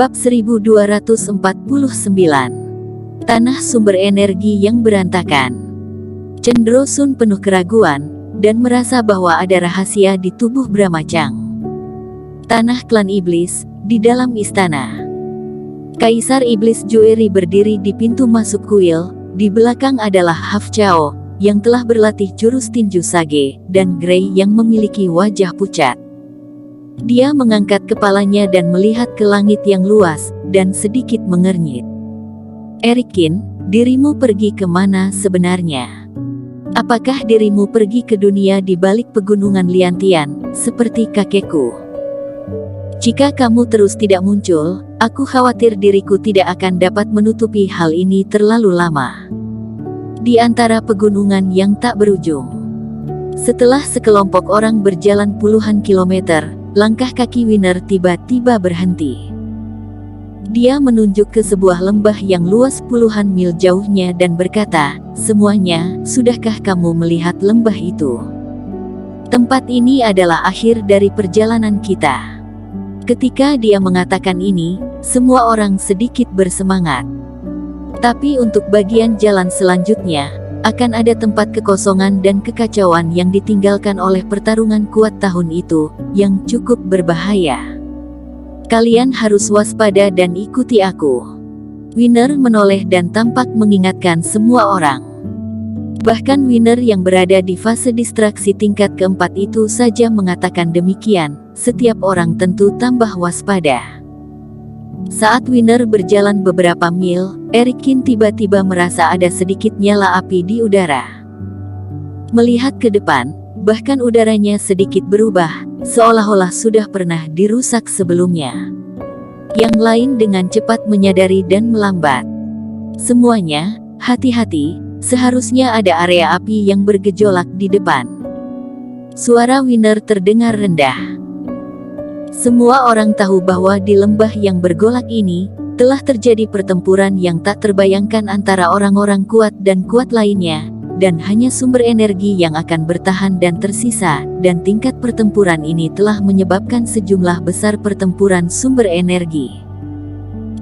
Bab 1249. Tanah sumber energi yang berantakan. Cendro Sun penuh keraguan, dan merasa bahwa ada rahasia di tubuh Brahma Chang. Tanah klan iblis, di dalam istana. Kaisar Iblis Jueri berdiri di pintu masuk kuil, di belakang adalah Haf Chao, yang telah berlatih jurus tinju sage, dan Grey yang memiliki wajah pucat. Dia mengangkat kepalanya dan melihat ke langit yang luas, dan sedikit mengernyit. Erikin, dirimu pergi kemana sebenarnya? Apakah dirimu pergi ke dunia di balik pegunungan Liantian, seperti kakekku? Jika kamu terus tidak muncul, aku khawatir diriku tidak akan dapat menutupi hal ini terlalu lama. Di antara pegunungan yang tak berujung. Setelah sekelompok orang berjalan puluhan kilometer, langkah kaki Winner tiba-tiba berhenti. Dia menunjuk ke sebuah lembah yang luas puluhan mil jauhnya dan berkata, "Semuanya, sudahkah kamu melihat lembah itu? Tempat ini adalah akhir dari perjalanan kita." Ketika dia mengatakan ini, semua orang sedikit bersemangat. Tapi untuk bagian jalan selanjutnya, akan ada tempat kekosongan dan kekacauan yang ditinggalkan oleh pertarungan kuat tahun itu, yang cukup berbahaya. Kalian harus waspada dan ikuti aku. Winner menoleh dan tampak mengingatkan semua orang. Bahkan Winner yang berada di fase distraksi tingkat keempat itu saja mengatakan demikian, setiap orang tentu tambah waspada. Saat Winner berjalan beberapa mil, Erikin tiba-tiba merasa ada sedikit nyala api di udara. Melihat ke depan, bahkan udaranya sedikit berubah, seolah-olah sudah pernah dirusak sebelumnya. Yang lain dengan cepat menyadari dan melambat. Semuanya, hati-hati, seharusnya ada area api yang bergejolak di depan. Suara Winner terdengar rendah. Semua orang tahu bahwa di lembah yang bergolak ini, telah terjadi pertempuran yang tak terbayangkan antara orang-orang kuat dan kuat lainnya, dan hanya sumber energi yang akan bertahan dan tersisa, dan tingkat pertempuran ini telah menyebabkan sejumlah besar pertempuran sumber energi.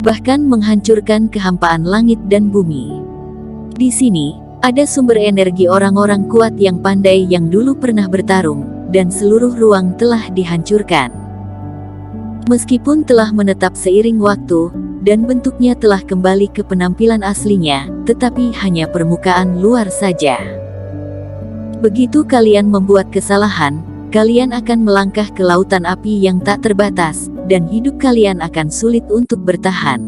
Bahkan menghancurkan kehampaan langit dan bumi. Di sini, ada sumber energi orang-orang kuat yang pandai yang dulu pernah bertarung, dan seluruh ruang telah dihancurkan. Meskipun telah menetap seiring waktu, dan bentuknya telah kembali ke penampilan aslinya, tetapi hanya permukaan luar saja. Begitu kalian membuat kesalahan, kalian akan melangkah ke lautan api yang tak terbatas, dan hidup kalian akan sulit untuk bertahan.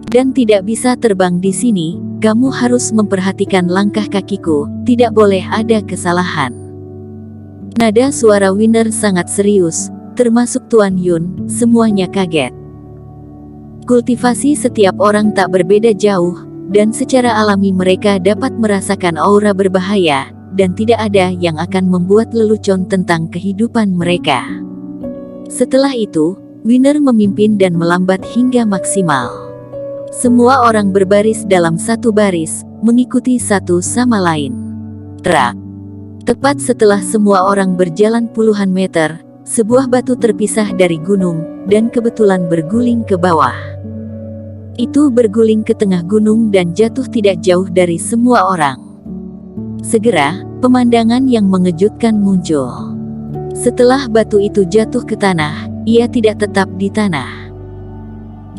Dan tidak bisa terbang di sini, kamu harus memperhatikan langkah kakiku, tidak boleh ada kesalahan. Nada suara Winner sangat serius, termasuk Tuan Yun, semuanya kaget. Kultivasi setiap orang tak berbeda jauh, dan secara alami mereka dapat merasakan aura berbahaya, dan tidak ada yang akan membuat lelucon tentang kehidupan mereka. Setelah itu, Winner memimpin dan melambat hingga maksimal. Semua orang berbaris dalam satu baris, mengikuti satu sama lain. Terak. Tepat setelah semua orang berjalan puluhan meter, sebuah batu terpisah dari gunung, dan kebetulan berguling ke bawah. Itu berguling ke tengah gunung dan jatuh tidak jauh dari semua orang. Segera, pemandangan yang mengejutkan muncul. Setelah batu itu jatuh ke tanah, ia tidak tetap di tanah.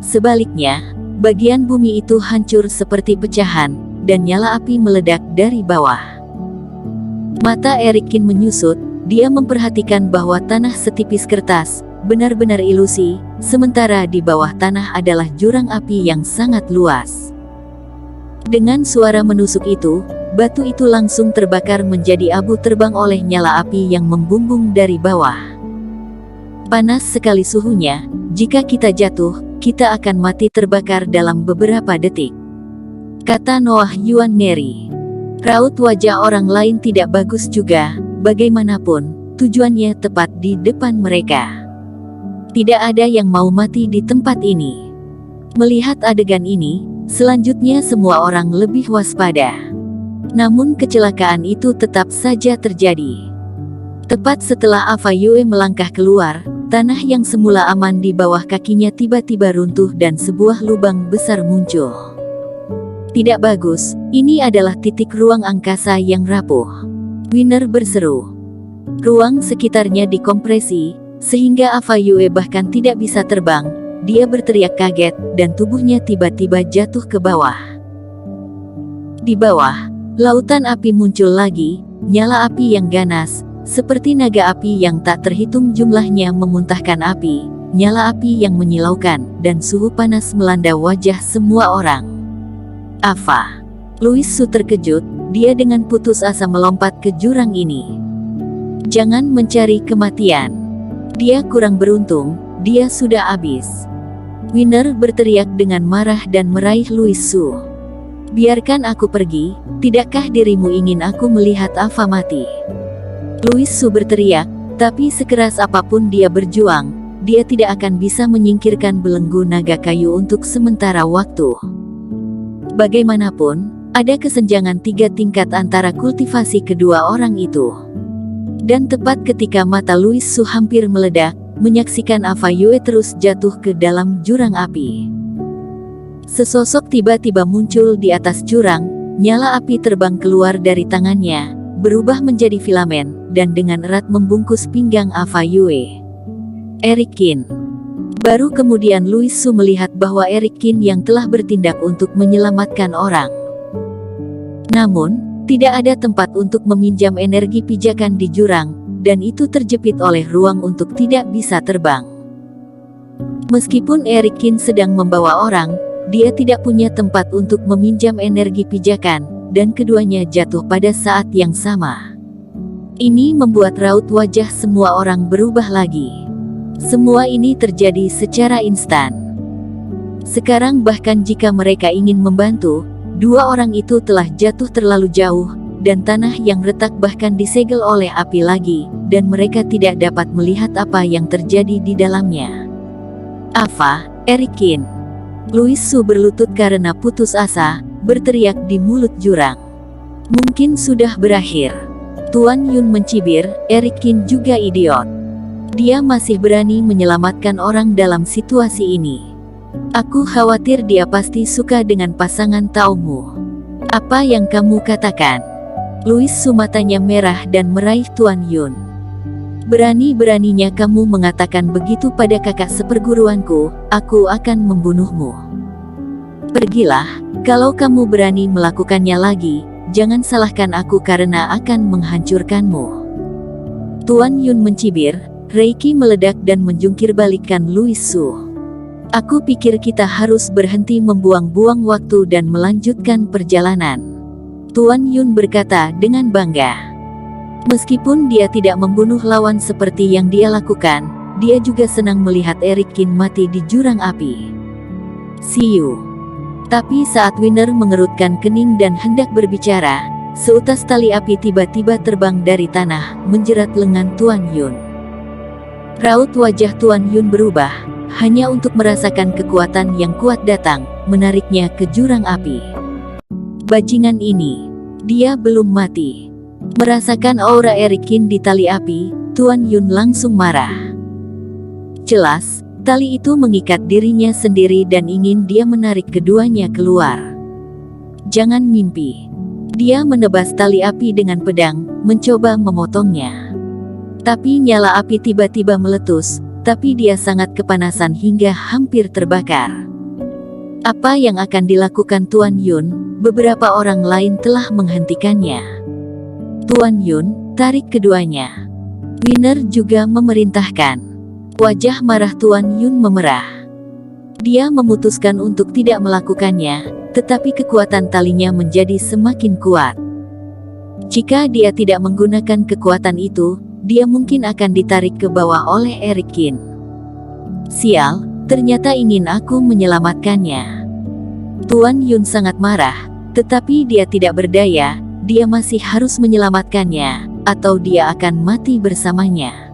Sebaliknya, bagian bumi itu hancur seperti pecahan, dan nyala api meledak dari bawah. Mata Erikin menyusut. Dia memperhatikan bahwa tanah setipis kertas, benar-benar ilusi, sementara di bawah tanah adalah jurang api yang sangat luas. Dengan suara menusuk itu, batu itu langsung terbakar menjadi abu terbang oleh nyala api yang membumbung dari bawah. Panas sekali suhunya, jika kita jatuh, kita akan mati terbakar dalam beberapa detik, kata Noah Yuan Neri. Raut wajah orang lain tidak bagus juga. Bagaimanapun, tujuannya tepat di depan mereka. Tidak ada yang mau mati di tempat ini. Melihat adegan ini, selanjutnya semua orang lebih waspada. Namun kecelakaan itu tetap saja terjadi. Tepat setelah Ava Yue melangkah keluar, tanah yang semula aman di bawah kakinya tiba-tiba runtuh dan sebuah lubang besar muncul. Tidak bagus, ini adalah titik ruang angkasa yang rapuh. Winner berseru. Ruang sekitarnya dikompresi, sehingga Ava Yue bahkan tidak bisa terbang. Dia berteriak kaget, dan tubuhnya tiba-tiba jatuh ke bawah. Di bawah, lautan api muncul lagi, nyala api yang ganas, seperti naga api yang tak terhitung jumlahnya memuntahkan api, nyala api yang menyilaukan, dan suhu panas melanda wajah semua orang. Ava. Louis Su terkejut, dia dengan putus asa melompat ke jurang ini. Jangan mencari kematian. Dia kurang beruntung, dia sudah habis. Winner berteriak dengan marah dan meraih Louis Su. Biarkan aku pergi, tidakkah dirimu ingin aku melihat Ava mati? Louis Su berteriak, tapi sekeras apapun dia berjuang, dia tidak akan bisa menyingkirkan belenggu naga kayu untuk sementara waktu. Bagaimanapun, ada kesenjangan 3 tingkat antara kultivasi kedua orang itu. Dan tepat ketika mata Louis Su hampir meledak, menyaksikan Ava Yue terus jatuh ke dalam jurang api. Sesosok tiba-tiba muncul di atas jurang, nyala api terbang keluar dari tangannya, berubah menjadi filamen, dan dengan erat membungkus pinggang Ava Yue. Eric Qin. Baru kemudian Louis Su melihat bahwa Eric Qin yang telah bertindak untuk menyelamatkan orang. Namun, tidak ada tempat untuk meminjam energi pijakan di jurang, dan itu terjepit oleh ruang untuk tidak bisa terbang. Meskipun Eric Qin sedang membawa orang, dia tidak punya tempat untuk meminjam energi pijakan, dan keduanya jatuh pada saat yang sama. Ini membuat raut wajah semua orang berubah lagi. Semua ini terjadi secara instan. Sekarang bahkan jika mereka ingin membantu, dua orang itu telah jatuh terlalu jauh, dan tanah yang retak bahkan disegel oleh api lagi, dan mereka tidak dapat melihat apa yang terjadi di dalamnya. Ava, Eric Qin. Louis Su berlutut karena putus asa, berteriak di mulut jurang. Mungkin sudah berakhir. Tuan Yun mencibir, Eric Qin juga idiot. Dia masih berani menyelamatkan orang dalam situasi ini. Aku khawatir dia pasti suka dengan pasangan Taomu. Apa yang kamu katakan? Louis Su matanya merah dan meraih Tuan Yun. Berani-beraninya kamu mengatakan begitu pada kakak seperguruanku, aku akan membunuhmu. Pergilah, kalau kamu berani melakukannya lagi, jangan salahkan aku karena akan menghancurkanmu. Tuan Yun mencibir, Reiki meledak dan menjungkir balikkan Louis Su. Aku pikir kita harus berhenti membuang-buang waktu dan melanjutkan perjalanan. Tuan Yun berkata dengan bangga. Meskipun dia tidak membunuh lawan seperti yang dia lakukan, dia juga senang melihat Eric Qin mati di jurang api. See you. Tapi saat Winner mengerutkan kening dan hendak berbicara, seutas tali api tiba-tiba terbang dari tanah, menjerat lengan Tuan Yun. Raut wajah Tuan Yun berubah, hanya untuk merasakan kekuatan yang kuat datang, menariknya ke jurang api. Bajingan ini, dia belum mati. Merasakan aura Eric Qin di tali api, Tuan Yun langsung marah. Jelas, tali itu mengikat dirinya sendiri dan ingin dia menarik keduanya keluar. Jangan mimpi. Dia menebas tali api dengan pedang, mencoba memotongnya. Tapi nyala api tiba-tiba meletus, tapi dia sangat kepanasan hingga hampir terbakar. Apa yang akan dilakukan Tuan Yun? Beberapa orang lain telah menghentikannya. Tuan Yun, tarik keduanya. Winner juga memerintahkan. Wajah marah Tuan Yun memerah. Dia memutuskan untuk tidak melakukannya, tetapi kekuatan talinya menjadi semakin kuat. Jika dia tidak menggunakan kekuatan itu, dia mungkin akan ditarik ke bawah oleh Eric Qin. Sial, ternyata ingin aku menyelamatkannya. Tuan Yun sangat marah, tetapi dia tidak berdaya. Dia masih harus menyelamatkannya, atau dia akan mati bersamanya.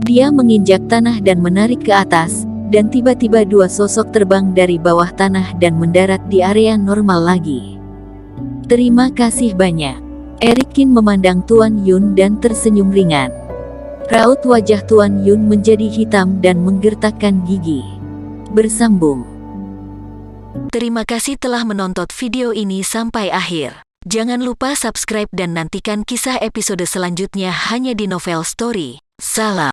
Dia menginjak tanah dan menarik ke atas, dan tiba-tiba dua sosok terbang dari bawah tanah dan mendarat di area normal lagi. Terima kasih banyak. Eric Qin memandang Tuan Yun dan tersenyum ringan. Raut wajah Tuan Yun menjadi hitam dan menggertakkan gigi. Bersambung. Terima kasih telah menonton video ini sampai akhir. Jangan lupa subscribe dan nantikan kisah episode selanjutnya hanya di Novel Story. Salam.